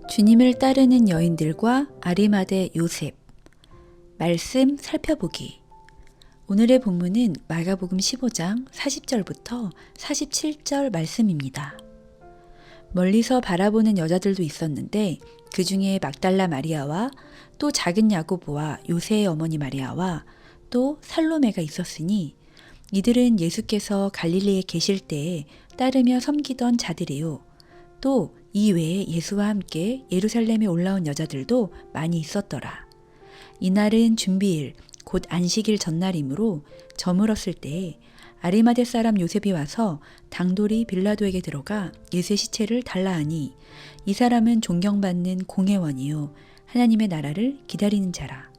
주님을 따르는 여인들과 아리마대 요셉. 말씀 살펴보기. 오늘의 본문은 마가복음 15장 40절부터 47절 말씀입니다. 멀리서 바라보는 여자들도 있었는데 그 중에 막달라 마리아와 또 작은 야고보와 요새의 어머니 마리아와 또 살로메가 있었으니 이들은 예수께서 갈릴리에 계실 때에 따르며 섬기던 자들이요. 또 이 외에 예수와 함께 예루살렘에 올라온 여자들도 많이 있었더라. 이날은 준비일 곧 안식일 전날이므로 저물었을 때에 아리마대 사람 요셉이 와서 당돌이 빌라도에게 들어가 예수의 시체를 달라 하니 이 사람은 존경받는 공회원이요 하나님의 나라를 기다리는 자라.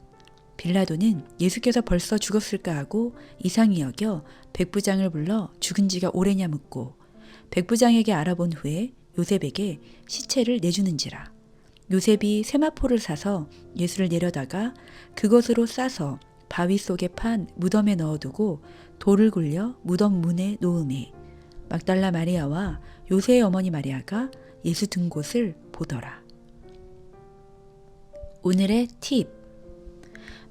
빌라도는 예수께서 벌써 죽었을까 하고 이상히 여겨 백부장을 불러 죽은 지가 오래냐 묻고 백부장에게 알아본 후에 요셉에게 시체를 내주는지라. 요셉이 세마포를 사서 예수를 내려다가 그것으로 싸서 바위 속에 판 무덤에 넣어두고 돌을 굴려 무덤 문에 놓음에 막달라 마리아와 요새의 어머니 마리아가 예수 든 곳을 보더라. 오늘의 팁.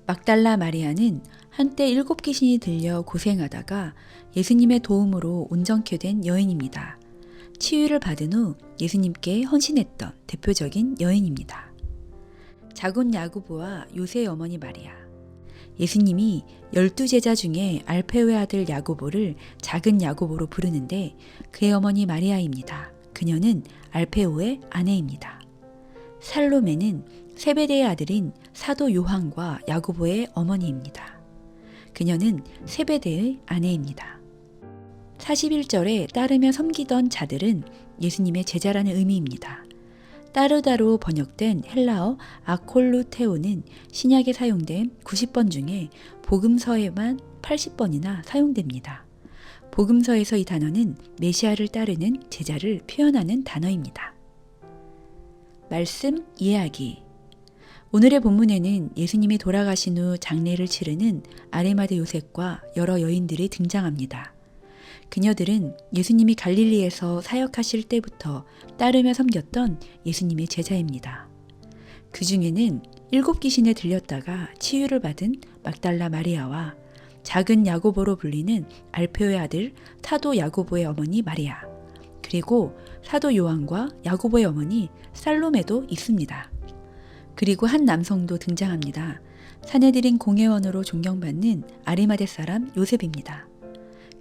막달라 마리아는 한때 7 귀신이 들려 고생하다가 예수님의 도움으로 온전케 된 여인입니다. 치유를 받은 후 예수님께 헌신했던 대표적인 여인입니다. 작은 야고보와 요새의 어머니 마리아. 예수님이 12제자 중에 알페오의 아들 야고보를 작은 야고보로 부르는데 그의 어머니 마리아입니다. 그녀는 알페오의 아내입니다. 살로메는 세베대의 아들인 사도 요한과 야고보의 어머니입니다. 그녀는 세베대의 아내입니다. 41절에 따르며 섬기던 자들은 예수님의 제자라는 의미입니다. 따르다로 번역된 헬라어 아콜루테오는 신약에 사용된 90번 중에 복음서에만 80번이나 사용됩니다. 복음서에서 이 단어는 메시아를 따르는 제자를 표현하는 단어입니다. 말씀 이해하기. 오늘의 본문에는 예수님이 돌아가신 후 장례를 치르는 아리마대 요셉과 여러 여인들이 등장합니다. 그녀들은 예수님이 갈릴리에서 사역하실 때부터 따르며 섬겼던 예수님의 제자입니다. 그 중에는 7 귀신에 들렸다가 치유를 받은 막달라 마리아와 작은 야고보로 불리는 알페오의 아들 사도 야고보의 어머니 마리아, 그리고 사도 요한과 야고보의 어머니 살로메도 있습니다. 그리고 한 남성도 등장합니다. 산헤드린 공회원으로 존경받는 아리마대 사람 요셉입니다.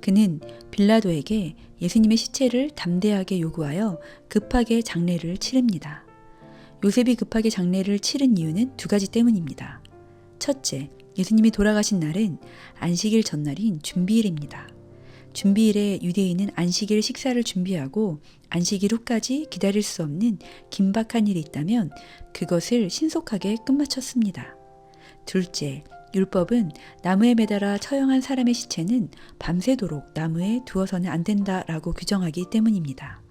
그는 빌라도에게 예수님의 시체를 담대하게 요구하여 급하게 장례를 치릅니다. 요셉이 급하게 장례를 치른 이유는 2가지 때문입니다. 첫째, 예수님이 돌아가신 날은 안식일 전날인 준비일입니다. 준비일에 유대인은 안식일 식사를 준비하고 안식일 후까지 기다릴 수 없는 긴박한 일이 있다면 그것을 신속하게 끝마쳤습니다. 둘째, 율법은 나무에 매달아 처형한 사람의 시체는 밤새도록 나무에 두어서는 안 된다라고 규정하기 때문입니다.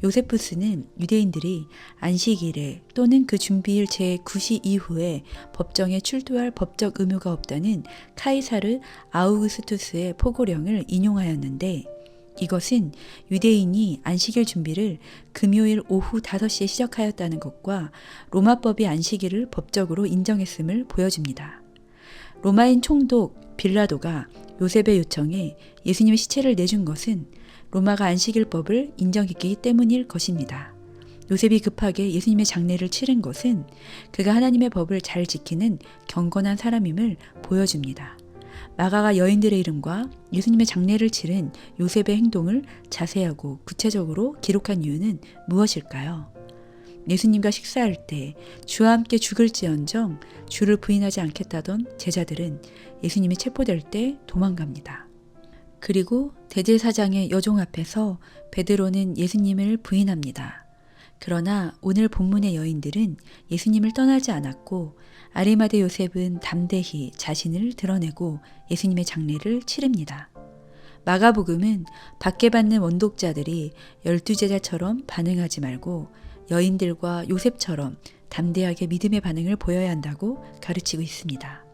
요세푸스는 유대인들이 안식일에 또는 그 준비일 제9시 이후에 법정에 출두할 법적 의무가 없다는 카이사르 아우구스투스의 포고령을 인용하였는데 이것은 유대인이 안식일 준비를 금요일 오후 5시에 시작하였다는 것과 로마법이 안식일을 법적으로 인정했음을 보여줍니다. 로마인 총독 빌라도가 요셉의 요청에 예수님의 시체를 내준 것은 로마가 안식일법을 인정했기 때문일 것입니다. 요셉이 급하게 예수님의 장례를 치른 것은 그가 하나님의 법을 잘 지키는 경건한 사람임을 보여줍니다. 마가가 여인들의 이름과 예수님의 장례를 치른 요셉의 행동을 자세하고 구체적으로 기록한 이유는 무엇일까요? 예수님과 식사할 때 주와 함께 죽을지언정 주를 부인하지 않겠다던 제자들은 예수님이 체포될 때 도망갑니다. 그리고 대제사장의 여종 앞에서 베드로는 예수님을 부인합니다. 그러나 오늘 본문의 여인들은 예수님을 떠나지 않았고 아리마대 요셉은 담대히 자신을 드러내고 예수님의 장례를 치릅니다. 마가복음은 받게받는 원독자들이 12제자처럼 반응하지 말고 여인들과 요셉처럼 담대하게 믿음의 반응을 보여야 한다고 가르치고 있습니다.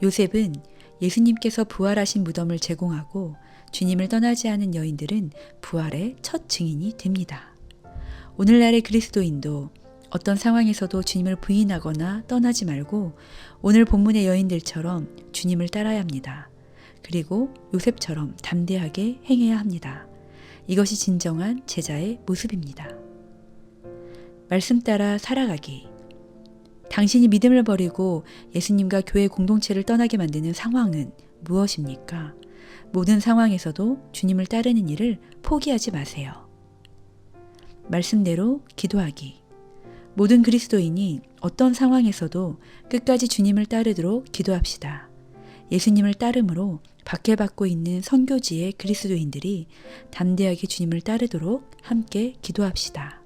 요셉은 예수님께서 부활하신 무덤을 제공하고 주님을 떠나지 않은 여인들은 부활의 첫 증인이 됩니다. 오늘날의 그리스도인도 어떤 상황에서도 주님을 부인하거나 떠나지 말고 오늘 본문의 여인들처럼 주님을 따라야 합니다. 그리고 요셉처럼 담대하게 행해야 합니다. 이것이 진정한 제자의 모습입니다. 말씀 따라 살아가기. 당신이 믿음을 버리고 예수님과 교회 공동체를 떠나게 만드는 상황은 무엇입니까? 모든 상황에서도 주님을 따르는 일을 포기하지 마세요. 말씀대로 기도하기. 모든 그리스도인이 어떤 상황에서도 끝까지 주님을 따르도록 기도합시다. 예수님을 따름으로 박해받고 있는 선교지의 그리스도인들이 담대하게 주님을 따르도록 함께 기도합시다.